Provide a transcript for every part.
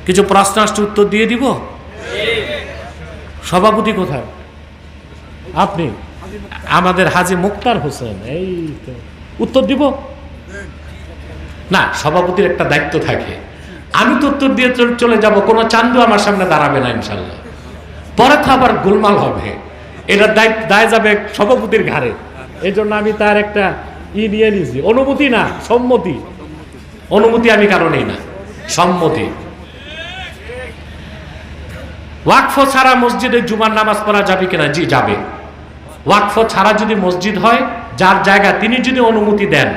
কিছু প্রশ্ন আসছে, উত্তর দিয়ে দিব। সভাপতি কোথায়? আপনি? আমাদের হাজী মুক্তার হোসেন, এই তো উত্তর দিব না। সভাপতির একটা দায়িত্ব থাকে, আমি তো উত্তর দিয়ে চলে যাব, কোনো চান্দু আমার সামনে দাঁড়াবে না ইনশাল্লাহ। পরে তো আবার গোলমাল হবে, এটা দায় যাবে সভাপতির ঘাড়ে। এই জন্য আমি তার একটা নিয়ে নিয়েছি, অনুমতি না সম্মতি। অনুমতি আমি কারণেই না, সম্মতি। ওয়াকফ ছাড়া মসজিদে জুমার নামাজ পড়া যাবে কিনা? জি যাবে। ওয়াকফ ছাড়া যদি মসজিদ হয়, যার জায়গা তিনি যদি অনুমতি দেন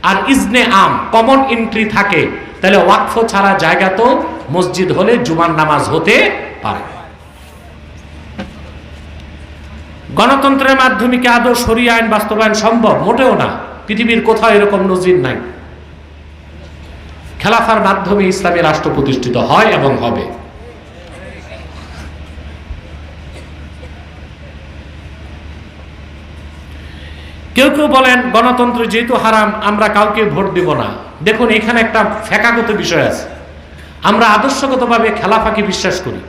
আর ইজনে আম কমন এন্ট্রি থাকে, তাহলে ওয়াকফ ছাড়া জায়গা তো মসজিদ হলে জুমার নামাজ হতে পারে। গণতন্ত্রের মাধ্যমে কি আদৌ শরিয়া আইন বাস্তবায়ন সম্ভব? মোটেও না, পৃথিবীর কোথাও এরকম নজির নাই। খেলাফার মাধ্যমে ইসলামী রাষ্ট্র প্রতিষ্ঠিত হয় এবং হবে। কেউ কেউ বলেন গণতন্ত্র যেহেতু হারাম, আমরা কাউকে ভোট দেব না। দেখুন, এখানে একটা ফেকাগত বিষয় আছে। আমরা আদর্শগতভাবে খেলাফাকে বিশ্বাস করি,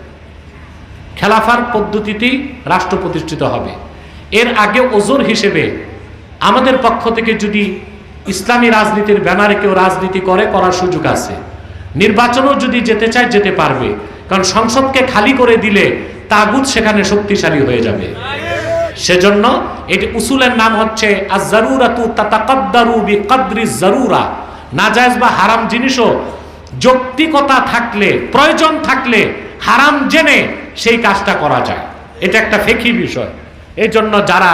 খেলাফার পদ্ধতিতেই রাষ্ট্র প্রতিষ্ঠিত হবে। এর আগে ওজোর হিসেবে আমাদের পক্ষ থেকে যদি ইসলামী রাজনীতির ব্যানারে কেউ রাজনীতি করার সুযোগ আছে। নির্বাচনও যদি যেতে চায় যেতে পারবে, কারণ সংসদকে খালি করে দিলে তাগুত সেখানে শক্তিশালী হয়ে যাবে। সেজন্য এটি উসুলের নাম হচ্ছে আজ-জারুরাতু তাতাকাদ্দারু বিকদরি জারুরা। নাজায়েজ বা হারাম জিনিসও যৌক্তিকতা থাকলে, প্রয়োজন থাকলে হারাম জেনে সেই কাজটা করা যায়। এটা একটা ফিকহি বিষয়। এই জন্য যারা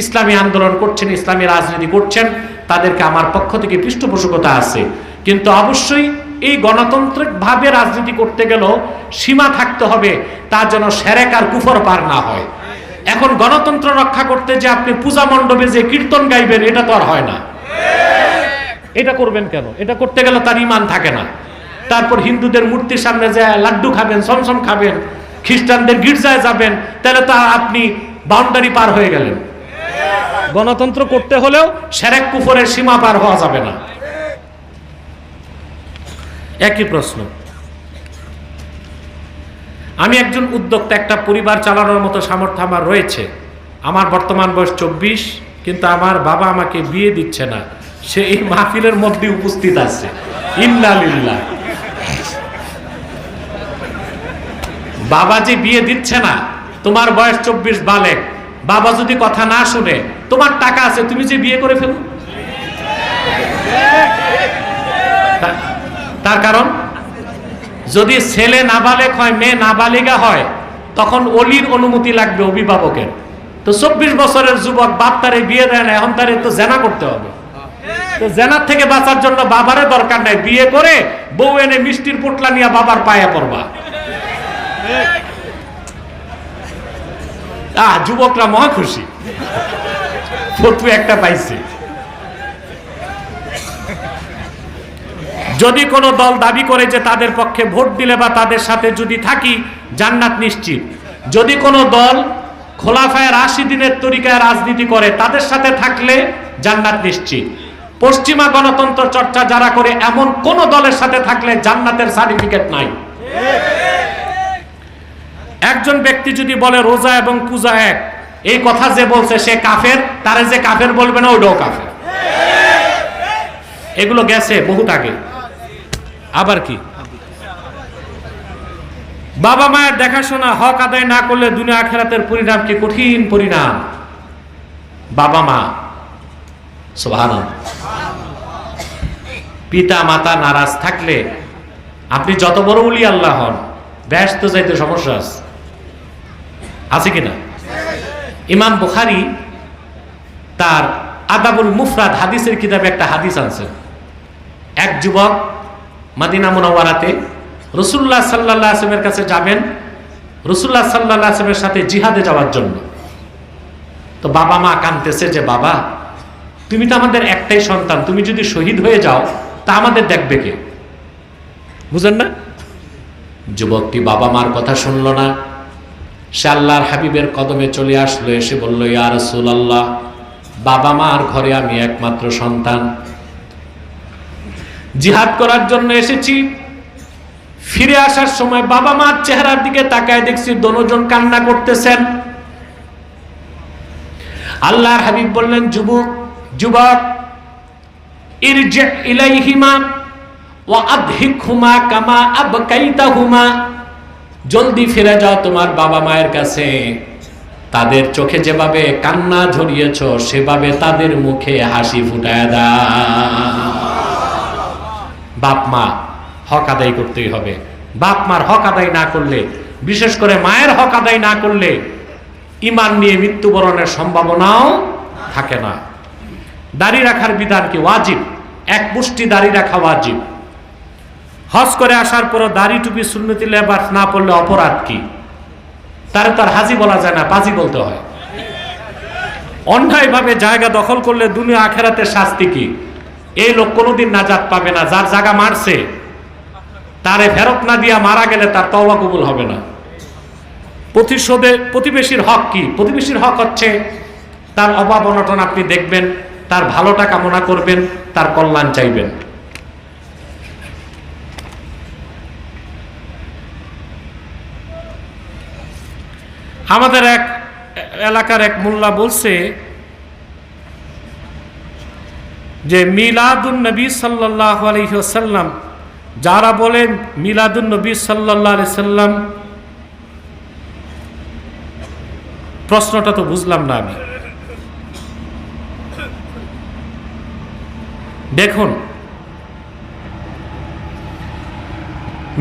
ইসলামী আন্দোলন করছেন, ইসলামী রাজনীতি করছেন, তাদেরকে আমার পক্ষ থেকে পৃষ্ঠপোষকতা আছে। কিন্তু অবশ্যই এই গণতান্ত্রিক ভাবে রাজনীতি করতে গেলেও সীমা থাকতে হবে, তা যেন শিরক আর কুফর পার না হয়। এখন গণতন্ত্র রক্ষা করতে যে আপনি পূজা মণ্ডপে যে কীর্তন গাইবেন, এটা তো আর হয় না। এটা করবেন কেন? এটা করতে গেলে তার ঈমান থাকে না। তারপর হিন্দুদের মূর্তির সামনে যে লাড্ডু খাবেন, সমসম খাবেন, খ্রিস্টানদের গির্জায় যাবেন, তাহলে তো আপনি বাউন্ডারি পার হয়ে গেলেন। গণতন্ত্র করতে হলেও শিরক কুফরের সীমা পার হওয়া যাবে না। একই প্রশ্ন। আমি একজন উদ্যোক্তা, একটা পরিবার চালানোর মতো সামর্থ্য আমার রয়েছে। আমার বর্তমান বয়স 24, কিন্তু আমার বাবা আমাকে বিয়ে দিচ্ছে না। সে এই মাহফিলের মধ্যে উপস্থিত আছে। ইন্না লিল্লাহ। বাবা যে বিয়ে দিচ্ছে না, তোমার বয়স 24 বালেগ, বাবা যদি কথা না শুনে, তোমার টাকা আছে, তুমি যে বিয়ে করে ফেলো। তার কারণ যদি ছেলে নাবালেগ হয়, মেয়ে নাবালিগা হয়, তখন ওলির অনুমতি লাগবে, অভিভাবকের। তো 24 বছরের যুবক বাপ তারে বিয়ে দেয় না, এখন তারে তো জেনা করতে হবে। তো জেনার থেকে বাঁচার জন্য বাবারে দরকার নাই, বিয়ে করে বউ এনে মিষ্টির পোটলা নিয়ে বাবার পায়ে পড়বা। যুবকরা মহা খুশি, ফতোয়া একটা পাইছে। যদি কোনো দল দাবি করে যে তাদের পক্ষে ভোট দিলে বা তাদের সাথে যদি থাকি জান্নাত নিশ্চিত, যদি কোনো দল খোলাফায়ে রাশিদিনের তরিকায় রাজনীতি করে তাদের সাথে থাকলে জান্নাত নিশ্চিত। পশ্চিমা গণতন্ত্র চর্চা যারা করে এমন কোন দলের সাথে থাকলে জান্নাতের সার্টিফিকেট নাই। একজন ব্যক্তি যদি বলে রোজা এবং পূজা এক, এই কথা যে বলছে সে কাফের, তারে যে কাফের বলবে না ওইটাও কাফের। এগুলো গেছে বহুত আগে। আবার কি, বাবা মায়ের দেখাশোনা হক আদায় না করলে দুনিয়া আখিরাতের পরিণাম কি কঠিন পরিণাম। বাবা মা, সুবহানাল্লাহ, পিতা মাতা নারাজ থাকলে আপনি যত বড় ওলি আল্লাহ হন, ব্যস্ত যাইতে সমস্যা আছে কিনা? ইমাম বুখারী তার আদাবুল মুফরাদ হাদিসের কিতাবে একটা হাদিস আনছেন। এক যুবক মদিনা মুনাওয়ারাতে রাসূলুল্লাহ সাল্লাল্লাহু আলাইহি ওয়াসাল্লামের কাছে যাবেন, রাসূলুল্লাহ সাল্লাল্লাহু আলাইহি ওয়াসাল্লামের সাথে জিহাদে যাওয়ার জন্য। তো বাবা মা কাঁদতেছে যে বাবা, তুমি তো আমাদের একটাই সন্তান, তুমি যদি শহীদ হয়ে যাও তা আমাদের দেখবে কে? বুঝেন না? যুবকটি বাবা মার কথা শুনলো না, সে আল্লাহর হাবিবের কদমে চলে আসলো, এসে বলল, ইয়া রাসূলুল্লাহ, বাবা মার ঘরে আমি একমাত্র সন্তান, জিহাদ করার জন্য এসেছি, ফিরে আসার সময় বাবা মার চেহারার দিকে তাকায় দেখছি দুজন কান্না করতেছেন। আল্লাহর হাবিব বললেন, যুবক ইরজি ইলাইহিমা ওয়া আদহিকহুমা কামা আবকাইতাহুমা, জলদি ফিরে যাও তোমার বাবা মায়ের কাছে, তাদের চোখে যেভাবে কান্না ঝরিয়েছ সেভাবে তাদের মুখে হাসি ফুটায় দাও। বাপ মা হক আদায় করতেই হবে। বাপ মার হক আদায় না করলে, বিশেষ করে মায়ের হক আদায় না করলে ঈমান নিয়ে মৃত্যুবরণের সম্ভাবনাও থাকে না। দাড়ি রাখার বিধান কি? ওয়াজিব। এক মুষ্টি দাড়ি রাখা ওয়াজিব। হজ করে আসার পর দাড়ি টুপি সুন্নতি লেবাস না পড়লে অপরাধ কি? তার হাজি বলা যায় না, পাজি বলতে হয়। অন্যায়ভাবে জায়গা দখল করলে দুনিয়া আখেরাতের শাস্তি কি? এই লোক কোনোদিন নাজাত পাবে না। যার জায়গা মারছে তারে ফেরত না দিয়া মারা গেলে তার তওবা কবুল হবে না। প্রতিবেশীর হক কি? প্রতিবেশীর হক হচ্ছে তার অভাব অনটন আপনি দেখবেন, তার ভালোটা কামনা করবেন, তার কল্যাণ চাইবেন। আমাদের এক এলাকার এক মোল্লা বলছে যে মিলাদুন নবী সাল্লাল্লাহু আলাইহি ওয়াসাল্লাম, যারা বলেন মিলাদুন নবী সাল্লাল্লাহু আলাইহি সাল্লাম, প্রশ্নটা তো বুঝলাম না আমি। দেখুন,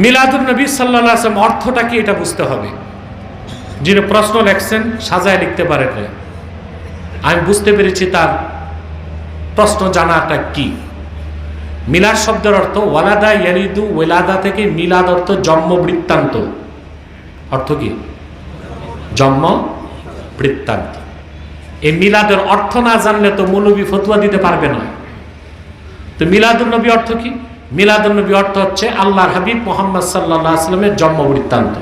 মিলাদুন নবী সাল্লাল্লাহু আলাইহি ওয়াসাল্লাম অর্থটা কি এটা বুঝতে হবে। যিনি প্রশ্ন লেখছেন সাজায় লিখতে পারেন, আমি বুঝতে পেরেছি তার প্রশ্ন জানাটা কি। মিলাদ শব্দের অর্থ ওয়ালাদা ইয়ালিদু, ওয়ালাদা থেকে মিলাদ অর্থ জন্ম বৃত্তান্ত। অর্থ কি? জন্ম বৃত্তান্ত। এই মিলাদের অর্থ না জানলে তো মৌলবী ফতোয়া দিতে পারবে না। তো মিলাদুন নবী অর্থ কি? মিলাদুন নবী অর্থ হচ্ছে আল্লাহর হাবিব মুহাম্মদ সাল্লাল্লাহু আলাইহি ওয়াসাল্লামের জন্ম বৃত্তান্ত।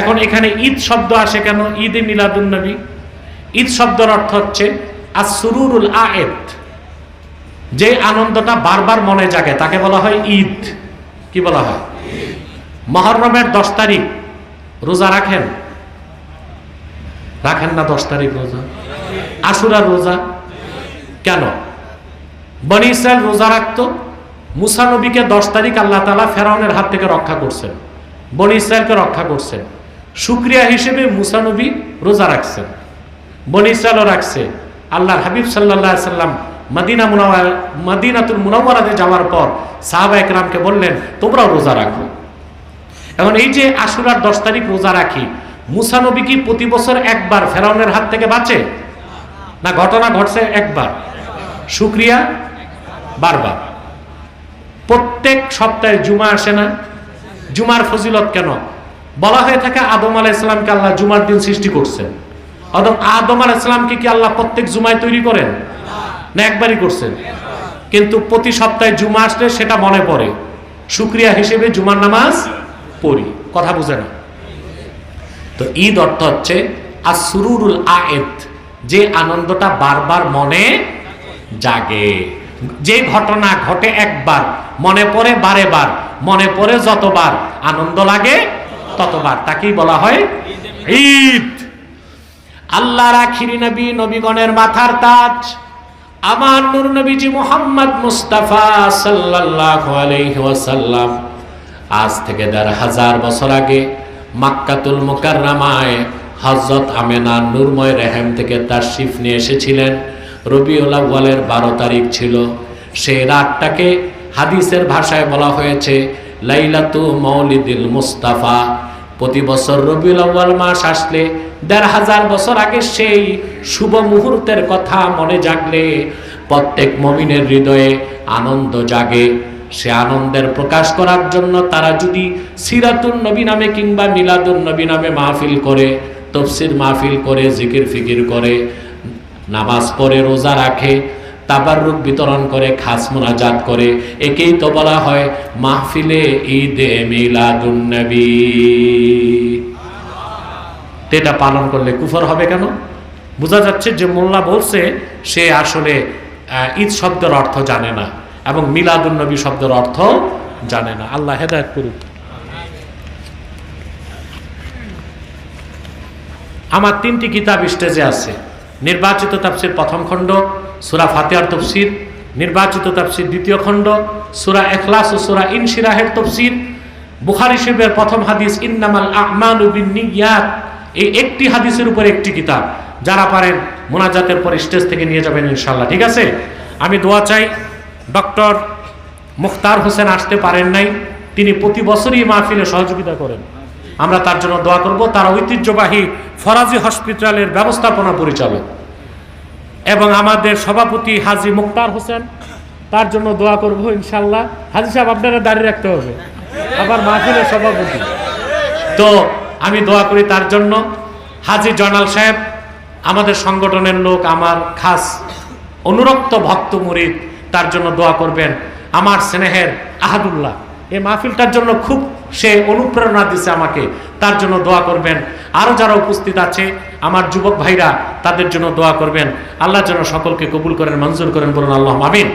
এখন এখানে ঈদ শব্দ আসে কেন? ঈদে মিলাদুন নবী, ঈদ শব্দের অর্থ হচ্ছে আসরুরুল আয়েদ, যে আনন্দটা বারবার মনে জাগে তাকে বলা হয় ঈদ। কি বলা হয়? মুহররমের 10 তারিখ রোজা রাখেন? রাখেন না 10 তারিখ রোজা? আশুরার রোজা কেন? বনি ইসরাইল রোজা রাখতো। মুসা নবীকে 10 তারিখ আল্লাহ তাআলা ফেরাউনের হাত থেকে রক্ষা করছেন, বনি ইসরাইলকে রক্ষা করছেন। শুকরিয়া হিসেবে মুসা নবী রোজা রাখছেন, বনি ইসরাইলও রাখছে। আল্লাহর হাবিব সাল্লাল্লাহু আলাইহি সাল্লাম মদিনাতুল মুনাওয়ারাতে যাওয়ার পর সাহাবা একরামকে বললেন তোমরাও রোজা রাখো। এখন এই যে আশুরার 10 তারিখ রোজা রাখি, মুসা নবী কি প্রতি বছর একবার ফেরাউনের হাত থেকে বাঁচে না? ঘটনা ঘটছে একবার। শুকরিয়া বারবার। প্রত্যেক সপ্তাহে জুমা আসে না? জুমার ফজিলত কেন? বলা হয়ে থাকে আদম আলাইহিস সালামকে আল্লাহ জুমার দিন সৃষ্টি করছেন। আদম আলাইহিস সালামকে কি আল্লাহ প্রত্যেক জুমায় তৈরি করেন না একবারই করছেন? কিন্তু প্রতি সপ্তাহে জুমা আসলে সেটা মনে পড়ে, শুকরিয়া হিসেবে জুমার নামাজ পড়ি। কথা বুঝে না? তো ঈদ অর্থ হচ্ছে আসরুরুল আয়েদ, যে আনন্দটা বারবার মনে জাগে। যে ঘটনা ঘটে একবার মনে পড়ে বারে বার, মনে পড়ে যতবার আনন্দ লাগে ততবার, তাকেই বলা হয় ঈদ। আল্লাহর আখিরি নবী, নবীগণের মাথার তাজ, আমার নূর নবীজি মুহাম্মদ মুস্তাফা সাল্লাল্লাহু আলাইহি ওয়াসাল্লাম আজ থেকে ১৫০০ বছর আগে মক্কাতুল মুকাররমায় হযরত আমেনা নূরময় রেহেম থেকে তাশরিফ নিয়ে এসেছিলেন। রবিউল আউয়ালের 12 তারিখ ছিল। সেই রাতটাকে হাদিসের ভাষায় বলা হয়েছে লাইলাতু মাউলিদিল মুস্তাফা। প্রতি বছর রবিউল আউয়াল মাস আসলে ১৫০০ বছর আগে সেই শুভ মুহূর্তের কথা মনে জাগলে প্রত্যেক মুমিনের হৃদয়ে আনন্দ জাগে। সে আনন্দের প্রকাশ করার জন্য তারা যদি সিরাতুন নবী নামে কিংবা মিলাদুন নবী নামে মাহফিল করে, তাফসীর মাহফিল করে, জিকির ফিকির করে, নামাজ পড়ে, রোজা রাখে, তাবাররুক বিতরণ করে, খাস মুনাজাত করে, একেই তো বলা হয় মাহফিলে ঈদে মিলাদুন নবী। এটা পালন করলে কুফর হবে কেন? বোঝা যাচ্ছে যে মোল্লা বলছে সে আসলে ঈদ শব্দের অর্থ জানে না এবং মিলাদুন নবী শব্দের অর্থ জানে না। আল্লাহ হেদায়েত করুক। আমার 3টি কিতাব স্টেজে আছে। নির্বাচিত তাফসীর প্রথম খণ্ড, সূরা ফাতিহার তফসির। নির্বাচিত তাফসীর দ্বিতীয় খণ্ড, সূরা ইখলাস ও সূরা ইনশিরাহের তফসির। বুখারী শরীফের প্রথম হাদিস ইন্নামাল আ'মালু বিন্নিয়াত, এই একটি হাদিসের উপর একটি কিতাব। যারা পারেন মোনাজাতের পর স্টেজ থেকে নিয়ে যাবেন ইনশাআল্লাহ, ঠিক আছে? আমি দোয়া চাই। ডক্টর মুখতার হোসেন আসতে পারেন নাই, তিনি প্রতি বছরই মাহফিলে সহযোগিতা করেন, আমরা তার জন্য দোয়া করব। তারা ঐতিহ্যবাহী ফরাজি হসপিটালের ব্যবস্থাপনা পরিচালক, এবং আমাদের সভাপতি হাজী মুখতার হোসেন, তার জন্য দোয়া করব ইনশাআল্লাহ। হাজী সাহেব আপনারা দাঁড়িয়ে রাখতে হবে, আবার মাহফিলের সভাপতি, তো আমি দোয়া করি তার জন্য। হাজী জয়নাল সাহেব আমাদের সংগঠনের লোক, আমার খাস অনুরক্ত ভক্ত মুরিদ, তার জন্য দোয়া করবেন। আমার স্নেহের আহাদুল্লাহ এই মাহফিলটার জন্য খুব সে অনুপ্রেরণা দিছে আমাকে, তার জন্য দোয়া করবেন। আরও যারা উপস্থিত আছে আমার যুবক ভাইরা, তাদের জন্য দোয়া করবেন। আল্লাহ যেন সকলকে কবুল করেন, মঞ্জুর করেন, বলুন আল্লাহুম্মা আমিন।